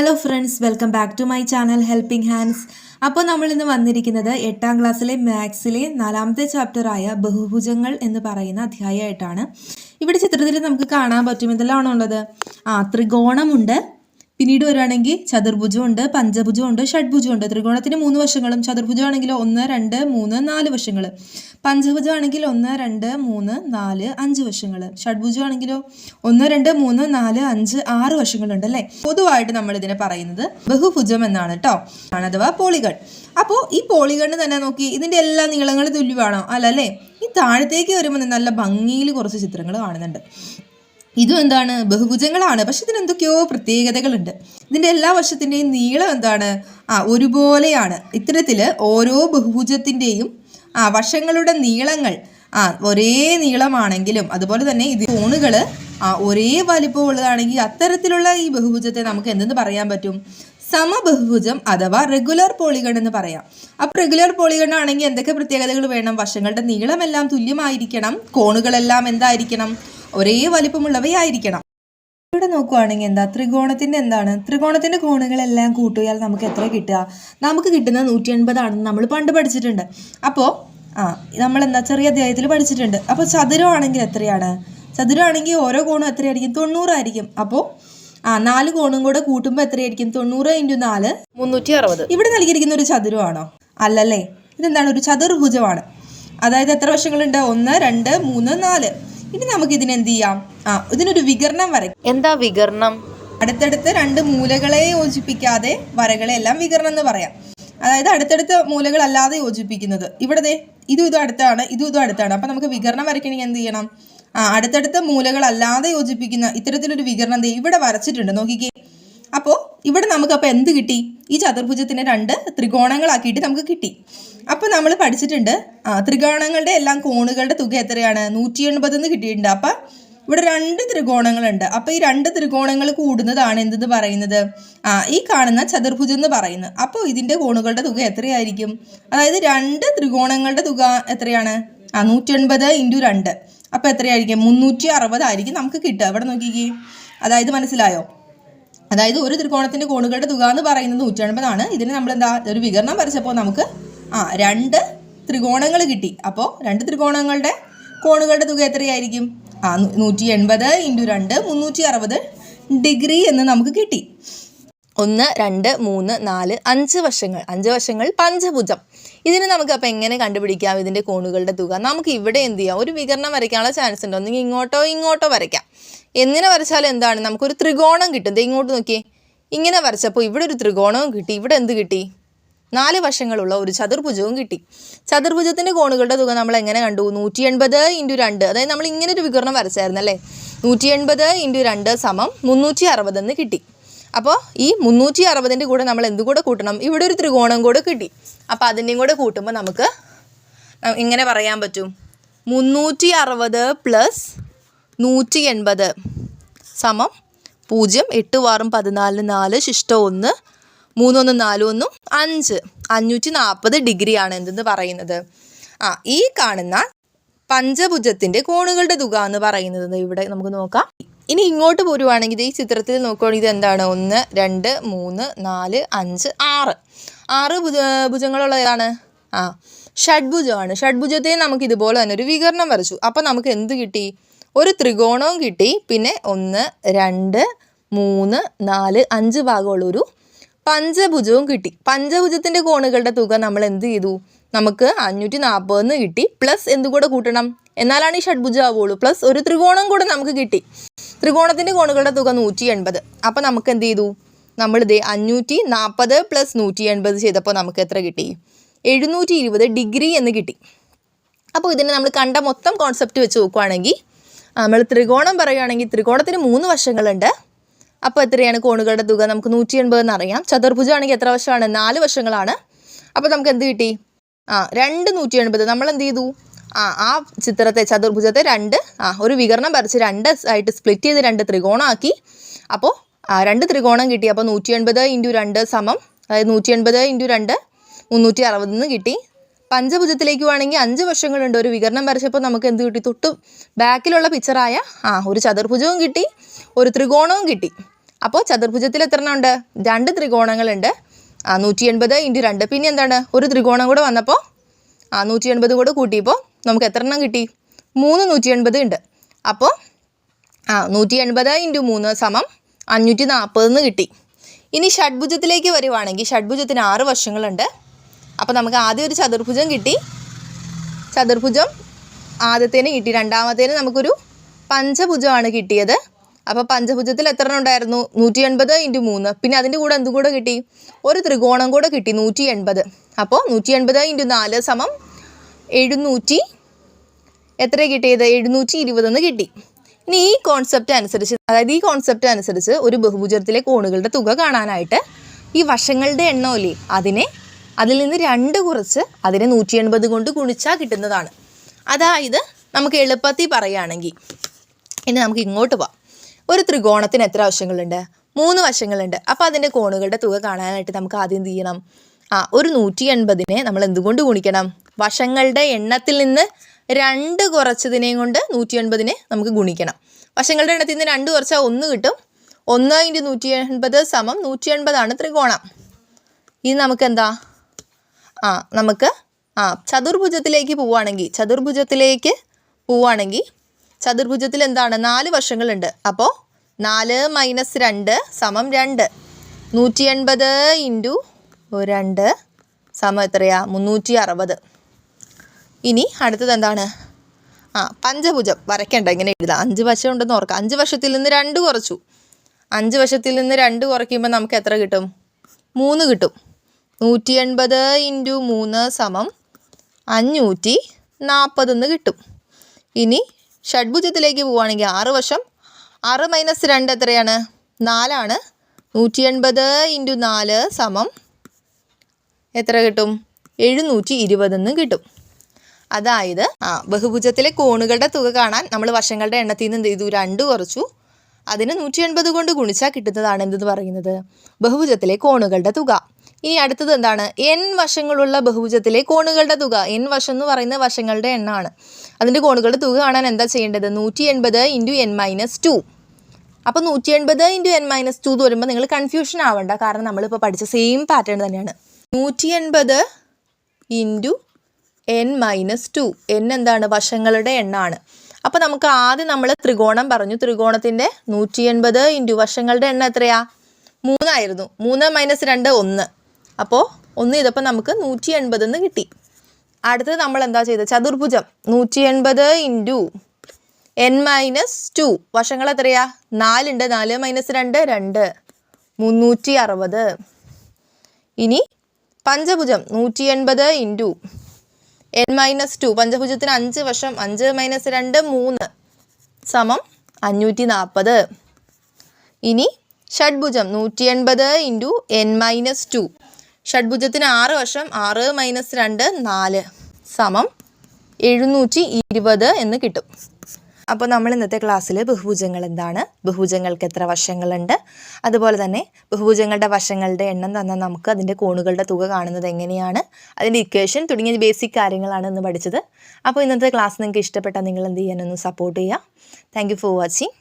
Hello friends, welcome back to my channel helping hands. അപ്പോൾ നമ്മൾ ഇന്ന് വന്നിരിക്കുന്നത് 8ാം ക്ലാസ്സിലെ മാത്സിലെ 4ാമത്തെ ചാപ്റ്ററായ ബഹുഭുജങ്ങൾ എന്ന് പറയുന്ന അധ്യായമായിട്ടാണ്. ഇവിടെ ചിത്രത്തിൽ നമുക്ക് കാണാൻ പറ്റും എന്തെല്ലാമാണോ ഉള്ളത്. ത്രികോണമുണ്ട്, പിന്നീട് വരികയാണെങ്കിൽ ചതുർഭുജമുണ്ട്, പഞ്ചഭുജമുണ്ട്, ഷഡ്ഭുജമുണ്ട്. ത്രികോണത്തിന് 3 വശങ്ങളും, ചതുർഭുജമാണെങ്കിൽ 1, 2, 3, 4 വശങ്ങൾ. പഞ്ചഭുജമാണെങ്കിൽ 1, 2, 3, 4, 5 വശങ്ങൾ. ഷഡ്ഭുജമാണെങ്കിലോ 1, 2, 3, 4, 5, 6 വശങ്ങളുണ്ട് അല്ലേ. പൊതുവായിട്ട് നമ്മൾ ഇതിനെ പറയുന്നത് ബഹുഭുജം എന്നാണ് കേട്ടോ, അഥവാ പോളിഗൺ. അപ്പോൾ ഈ പോളിഗണ് തന്നെ നോക്കി, ഇതിൻ്റെ എല്ലാ നീളങ്ങളും തുല്യമാണോ? അല്ലേ. ഈ താഴത്തേക്ക് വരുമ്പോൾ നല്ല ഭംഗിയിൽ കുറച്ച് ചിത്രങ്ങൾ കാണുന്നുണ്ട്. ഇതും എന്താണ്, ബഹുഭുജങ്ങളാണ്. പക്ഷെ ഇതിനെന്തൊക്കെയോ പ്രത്യേകതകളുണ്ട്. ഇതിൻ്റെ എല്ലാ വശത്തിൻ്റെയും നീളം എന്താണ്, ഒരുപോലെയാണ്. ഇത്തരത്തിൽ ഓരോ ബഹുഭുജത്തിൻ്റെയും വശങ്ങളുടെ നീളങ്ങൾ ഒരേ നീളമാണെങ്കിലും, അതുപോലെ തന്നെ ഇത് കോണുകൾ ഒരേ വലിപ്പമുള്ളതാണെങ്കിൽ അത്തരത്തിലുള്ള ഈ ബഹുഭുജത്തെ നമുക്ക് എന്തെന്ന് പറയാൻ പറ്റും? സമബഹുഭുജം അഥവാ റെഗുലർ പോളിഗൺ എന്ന് പറയാം. അപ്പോൾ റെഗുലർ പോളിഗൺ ആണെങ്കിൽ എന്തൊക്കെ പ്രത്യേകതകൾ വേണം? വശങ്ങളുടെ നീളമെല്ലാം തുല്യമായിരിക്കണം, കോണുകളെല്ലാം എന്തായിരിക്കണം? ഒരേ വലിപ്പമുള്ളവയായിരിക്കണം. ഇവിടെ നോക്കുവാണെങ്കിൽ എന്താ, ത്രികോണത്തിൻ്റെ എന്താണ്, ത്രികോണത്തിൻ്റെ കോണുകളെല്ലാം കൂട്ടിയാൽ നമുക്ക് എത്ര കിട്ടുക? നമുക്ക് കിട്ടുന്നത് 180 ആണെന്ന് നമ്മൾ പണ്ട് പഠിച്ചിട്ടുണ്ട്. അപ്പോൾ നമ്മളെന്താ ചെറിയ അധ്യായത്തിൽ പഠിച്ചിട്ടുണ്ട്. അപ്പോൾ ചതുരമാണെങ്കിൽ എത്രയാണ്? ചതുരമാണെങ്കിൽ ഓരോ കോണും എത്രയായിരിക്കും? 90 ആയിരിക്കും. അപ്പോൾ 4 കോണും കൂടെ കൂട്ടുമ്പോൾ എത്രയായിരിക്കും? 90 × 4 360. ഇവിടെ നൽകിയിരിക്കുന്ന ഒരു ചതുരമാണോ? അല്ലല്ലേ. ഇതെന്താണ്, ഒരു ചതുർഭുജമാണ്. അതായത് എത്ര വശങ്ങളുണ്ട്? 1, 2, 3, 4. ഇനി നമുക്ക് ഇതിനെന്ത് ചെയ്യാം? ഇതിനൊരു വികരണം വരയ്ക്കാം. എന്താ വികരണം? അടുത്തടുത്ത് 2 മൂലകളെ യോജിപ്പിക്കാതെ വരകളെല്ലാം വികരണം എന്ന് പറയാം. അതായത് അടുത്തടുത്ത മൂലകളല്ലാതെ യോജിപ്പിക്കുന്നത്. ഇവിടെ ഇതും അടുത്താണ്, ഇതും അടുത്താണ്. അപ്പം നമുക്ക് വികരണം വരയ്ക്കണമെങ്കിൽ എന്ത് ചെയ്യണം? അടുത്തടുത്ത മൂലകളല്ലാതെ യോജിപ്പിക്കുന്ന ഇത്തരത്തിലൊരു വികരണം ഇവിടെ വരച്ചിട്ടുണ്ട്, നോക്കിക്കേ. അപ്പോൾ ഇവിടെ നമുക്കപ്പോൾ എന്ത് കിട്ടി? ഈ ചതുർഭുജത്തിനെ 2 ത്രികോണങ്ങളാക്കിയിട്ട് നമുക്ക് കിട്ടി. അപ്പോൾ നമ്മൾ പഠിച്ചിട്ടുണ്ട് ത്രികോണങ്ങളുടെ എല്ലാം കോണുകളുടെ തുക എത്രയാണ്? 180 എന്ന് കിട്ടിയിട്ടുണ്ട്. അപ്പം ഇവിടെ 2 ത്രികോണങ്ങളുണ്ട്. അപ്പോൾ ഈ 2 ത്രികോണങ്ങൾ കൂടുന്നതാണ് എന്തെന്ന് പറയുന്നത്? ഈ കാണുന്ന ചതുർഭുജം എന്ന് പറയുന്നത്. അപ്പോൾ ഇതിൻ്റെ കോണുകളുടെ തുക എത്രയായിരിക്കും? അതായത് 2 ത്രികോണങ്ങളുടെ തുക എത്രയാണ്? 180 × 2. അപ്പോൾ എത്രയായിരിക്കും? 360 ആയിരിക്കും നമുക്ക് കിട്ടുക. ഇവിടെ നോക്കിക്കേ, അതായത് മനസ്സിലായോ? അതായത് ഒരു ത്രികോണത്തിൻ്റെ കോണുകളുടെ തുക എന്ന് പറയുന്നത് 180 ആണ്. ഇതിന് നമ്മൾ എന്താ ഒരു വികരണം വരച്ചപ്പോൾ നമുക്ക് 2 ത്രികോണങ്ങൾ കിട്ടി. അപ്പോൾ 2 ത്രികോണങ്ങളുടെ കോണുകളുടെ തുക എത്രയായിരിക്കും? 180 × 2 360 ഡിഗ്രി എന്ന് നമുക്ക് കിട്ടി. 1, 2, 3, 4, 5 വശങ്ങൾ. 5 വശങ്ങൾ പഞ്ചഭുജം. ഇതിന് നമുക്ക് അപ്പോൾ എങ്ങനെ കണ്ടുപിടിക്കാം ഇതിൻ്റെ കോണുകളുടെ തുക? നമുക്ക് ഇവിടെ എന്ത് ചെയ്യാം? ഒരു വികരണം വരയ്ക്കാനുള്ള ചാൻസ് ഉണ്ട്. ഒന്നെങ്കിൽ ഇങ്ങോട്ടോ വരയ്ക്കാം. എങ്ങനെ വരച്ചാലും എന്താണ്, നമുക്കൊരു ത്രികോണം കിട്ടും. ഇങ്ങോട്ട് നോക്കിയേ, ഇങ്ങനെ വരച്ചപ്പോൾ ഇവിടെ ഒരു ത്രികോണവും കിട്ടി. ഇവിടെ എന്ത് കിട്ടി? 4 വശങ്ങളുള്ള ഒരു ചതുർഭുജവും കിട്ടി. ചതുർഭുജത്തിൻ്റെ കോണുകളുടെ തുക നമ്മൾ എങ്ങനെ കണ്ടു? 180 × 2. അതായത് നമ്മൾ ഇങ്ങനെ ഒരു വികരണം വരച്ചായിരുന്നു അല്ലേ. 180 × 2 = 360 എന്ന് കിട്ടി. അപ്പോൾ ഈ 360ൻ്റെ കൂടെ നമ്മൾ എന്ത് കൂടെ കൂട്ടണം? ഇവിടെ ഒരു ത്രികോണം കൂടെ കിട്ടി. അപ്പോൾ അതിൻ്റെയും കൂടെ കൂട്ടുമ്പോൾ നമുക്ക് ഇങ്ങനെ പറയാൻ പറ്റും, 360 + 180 = 0. 8 × 6 = 14, 4 ശിഷ്ടം 1, 3 1 4 1 5. 540 ഡിഗ്രിയാണ് എന്തെന്ന് പറയുന്നത്. ഈ കാണുന്ന പഞ്ചഭുജത്തിൻ്റെ കോണുകളുടെ തുക എന്ന് പറയുന്നത് ഇവിടെ നമുക്ക് നോക്കാം. ഇനി ഇങ്ങോട്ട് പോരുവാണെങ്കിൽ ഈ ചിത്രത്തിൽ നോക്കുകയാണെങ്കിൽ ഇത് എന്താണ്? 1, 2, 3, 4, 5, 6 ഭുജങ്ങളുള്ളതാണ്. ഷഡ്ഭുജമാണ്. ഷഡ്ഭുജത്തെ നമുക്ക് ഇതുപോലെ തന്നെ ഒരു വികരണം വരച്ചു. അപ്പം നമുക്ക് എന്ത് കിട്ടി? ഒരു ത്രികോണവും കിട്ടി. പിന്നെ 1, 2, 3, 4, 5 ഭാഗമുള്ളൊരു പഞ്ചഭുജവും കിട്ടി. പഞ്ചഭുജത്തിൻ്റെ കോണുകളുടെ തുക നമ്മൾ എന്ത് ചെയ്തു? നമുക്ക് 540 എന്ന് കിട്ടി. പ്ലസ് എന്ത് കൂടെ കൂട്ടണം? എന്നാലാണ് ഈ ഷഡ്ഭുജം ആവുള്ളൂ. പ്ലസ് ഒരു ത്രികോണം കൂടെ നമുക്ക് കിട്ടി. ത്രികോണത്തിൻ്റെ കോണുകളുടെ തുക 180. അപ്പം നമുക്ക് എന്ത് ചെയ്തു? നമ്മളിത് 540 + 180 ചെയ്തപ്പോൾ നമുക്ക് എത്ര കിട്ടി? 720 ഡിഗ്രി എന്ന് കിട്ടി. അപ്പോൾ ഇതിനെ നമ്മൾ കണ്ട മൊത്തം കോൺസെപ്റ്റ് വെച്ച് നോക്കുകയാണെങ്കിൽ, നമ്മൾ ത്രികോണം പറയുകയാണെങ്കിൽ ത്രികോണത്തിന് 3 വശങ്ങളുണ്ട്. അപ്പോൾ എത്രയാണ് കോണുകളുടെ തുക? നമുക്ക് 180 എന്നറിയാം. ചതുർഭുജമാണെങ്കിൽ എത്ര വശമാണ്? 4 വശങ്ങളാണ്. അപ്പോൾ നമുക്ക് എന്ത് കിട്ടി? 2 180. നമ്മൾ എന്ത് ചെയ്തു? ആ ചിത്രത്തെ, ചതുർഭുജത്തെ 2 ഒരു വികരണം വരച്ച് 2 ആയിട്ട് സ്പ്ലിറ്റ് ചെയ്ത് 2 ത്രികോണമാക്കി. അപ്പോൾ 2 ത്രികോണം കിട്ടി. അപ്പോൾ 180 × 2 = അതായത് 180 × 2 360 എന്ന് കിട്ടി. പഞ്ചഭുജത്തിലേക്ക് വേണമെങ്കിൽ 5 വശങ്ങളുണ്ട്. ഒരു വികരണം വരച്ചപ്പോൾ നമുക്ക് എന്ത് കിട്ടി? തൊട്ട് ബാക്കിലുള്ള പിക്ചറായ ഒരു ചതുർഭുജവും കിട്ടി, ഒരു ത്രികോണവും കിട്ടി. അപ്പോൾ ചതുർഭുജത്തിൽ എത്ര എണ്ണം ഉണ്ട്? 2 ത്രികോണങ്ങളുണ്ട്. 180 × 2. പിന്നെ എന്താണ്, ഒരു ത്രികോണം കൂടെ വന്നപ്പോൾ 180 കൂടെ കൂട്ടിയപ്പോൾ നമുക്ക് എത്ര എണ്ണം കിട്ടി? 3 180 ഉണ്ട്. അപ്പോൾ 180 × 3 = 540 എന്ന് കിട്ടി. ഇനി ഷഡ്ഭുജത്തിലേക്ക് വരുവാണെങ്കിൽ ഷഡ്ഭുജത്തിന് 6 വശങ്ങളുണ്ട്. അപ്പോൾ നമുക്ക് ആദ്യം ഒരു ചതുർഭുജം കിട്ടി. ചതുർഭുജം ആദ്യത്തേന് കിട്ടി. രണ്ടാമത്തേന് നമുക്കൊരു പഞ്ചഭുജമാണ് കിട്ടിയത്. അപ്പോൾ പഞ്ചഭുജത്തിൽ എത്ര എണ്ണം ഉണ്ടായിരുന്നു? 180 × 3. പിന്നെ അതിൻ്റെ കൂടെ എന്തും കൂടെ കിട്ടി? ഒരു ത്രികോണം കൂടെ കിട്ടി, 180. അപ്പോൾ 180 × 4 = 700. എത്ര കിട്ടിയത്? 720 എന്ന് കിട്ടി. ഇനി ഈ കോൺസെപ്റ്റ് അനുസരിച്ച് ഒരു ബഹുഭുജത്തിലെ കോണുകളുടെ തുക കാണാനായിട്ട് ഈ വശങ്ങളുടെ എണ്ണമില്ലേ അതിൽ നിന്ന് 2 കുറച്ച് അതിനെ 180 കൊണ്ട് ഗുണിച്ചാൽ കിട്ടുന്നതാണ്. അതായത് നമുക്ക് എളുപ്പത്തിൽ പറയുകയാണെങ്കിൽ ഇനി നമുക്ക് ഇങ്ങോട്ട് പോവാം. ഒരു ത്രികോണത്തിന് എത്ര വശങ്ങളുണ്ട്? 3 വശങ്ങളുണ്ട്. അപ്പോൾ അതിൻ്റെ കോണുകളുടെ തുക കാണാനായിട്ട് നമുക്ക് ആദ്യം എന്ത് ചെയ്യണം? ഒരു 180നെ നമ്മൾ എന്തുകൊണ്ട് ഗുണിക്കണം? വശങ്ങളുടെ എണ്ണത്തിൽ നിന്ന് 2 കുറച്ചതിനെയും കൊണ്ട് 180നെ നമുക്ക് ഗുണിക്കണം. വശങ്ങളുടെ എണ്ണത്തിൽ നിന്ന് 2 കുറച്ചാൽ 1 കിട്ടും. 1 × 180 = 180 ത്രികോണം. ഇത് നമുക്ക് എന്താ? നമുക്ക് ചതുർഭുജത്തിലേക്ക് പോവുകയാണെങ്കിൽ ചതുർഭുജത്തിൽ എന്താണ്? 4 വശങ്ങളുണ്ട്. അപ്പോൾ 4 - 2 = 2. 180 × 2 എത്രയാ? 360. ഇനി അടുത്തത് എന്താണ്? പഞ്ചഭുജം വരയ്ക്കണ്ട, ഇങ്ങനെ എഴുതാം. 5 വശം ഉണ്ടെന്ന് ഓർക്കാം. 5 വശത്തിൽ നിന്ന് 2 കുറച്ചു. 5 വശത്തിൽ നിന്ന് 2 കുറയ്ക്കുമ്പോൾ നമുക്ക് എത്ര കിട്ടും? 3 കിട്ടും. 180 × 3 = 540 എന്ന് കിട്ടും. ഇനി ഷഡ്ഭുജത്തിലേക്ക് പോവുകയാണെങ്കിൽ 6 വശം. 6 - 2 എത്രയാണ്? 4 ആണ്. 180 × 4 എത്ര കിട്ടും? 720 എന്ന് കിട്ടും. അതായത് ബഹുഭുജത്തിലെ കോണുകളുടെ തുക കാണാൻ നമ്മൾ വശങ്ങളുടെ എണ്ണത്തിൽ നിന്ന് എന്ത് ചെയ്തു? 2 കുറച്ചു. അതിന് 180 കൊണ്ട് ഗുണിച്ചാൽ കിട്ടുന്നതാണ് എന്തെന്ന് പറയുന്നത്? ബഹുഭുജത്തിലെ കോണുകളുടെ തുക. ഇനി അടുത്തത് എന്താണ്? n വശങ്ങളുള്ള ബഹുഭുജത്തിലെ കോണുകളുടെ തുക. n വശം എന്ന് പറയുന്ന വശങ്ങളുടെ എണ്ണമാണ്. അതിൻ്റെ കോണുകളുടെ തുക കാണാൻ എന്താ ചെയ്യേണ്ടത്? 180 × n-2. അപ്പോൾ 180 × n-2 എന്ന് വരുമ്പോൾ നിങ്ങൾ കൺഫ്യൂഷൻ ആവണ്ട. കാരണം നമ്മളിപ്പോൾ പഠിച്ച സെയിം പാറ്റേൺ തന്നെയാണ്. 180 × n-2. n എന്താണ്? വശങ്ങളുടെ എണ്ണമാണ്. അപ്പോൾ നമുക്ക് ആദ്യം നമ്മൾ ത്രികോണം പറഞ്ഞു. ത്രികോണത്തിൻ്റെ 180 × വശങ്ങളുടെ എണ്ണം എത്രയാ? 3 ആയിരുന്നു. 3 - 2 1. അപ്പോൾ 1 ചെയ്തപ്പോൾ നമുക്ക് 180 എന്ന് കിട്ടി. അടുത്തത് നമ്മൾ എന്താ ചെയ്തത്? ചതുർഭുജം 180 × n-2. വശങ്ങൾ എത്രയാ? 4 ഉണ്ട്. 4 - 2 2. 360. ഇനി പഞ്ചഭുജം 180 × n-2. പഞ്ചഭുജത്തിന് 5 വശം. 5 - 2 3 = 540. ഇനി ഷഡ്ഭുജം 180 × n-2. ഷഡ്ഭുജത്തിന് 6 വശം. 6 - 2 4 720 എന്ന് കിട്ടും. അപ്പോൾ നമ്മൾ ഇന്നത്തെ ക്ലാസ്സിൽ ബഹുഭുജങ്ങൾ എന്താണ്, ബഹുഭുജങ്ങൾക്ക് എത്ര വശങ്ങളുണ്ട്, അതുപോലെ തന്നെ ബഹുഭുജങ്ങളുടെ വശങ്ങളുടെ എണ്ണം തന്നാൽ നമുക്ക് അതിൻ്റെ കോണുകളുടെ തുക കാണുന്നത് എങ്ങനെയാണ്, അതിൻ്റെ ഇക്വേഷൻ തുടങ്ങിയ ബേസിക് കാര്യങ്ങളാണ് ഇന്ന് പഠിച്ചത്. അപ്പോൾ ഇന്നത്തെ ക്ലാസ് നിങ്ങൾക്ക് ഇഷ്ടപ്പെട്ടാൽ നിങ്ങൾ എന്ത് ചെയ്യാനൊന്ന് സപ്പോർട്ട് ചെയ്യുക. Thank you for watching.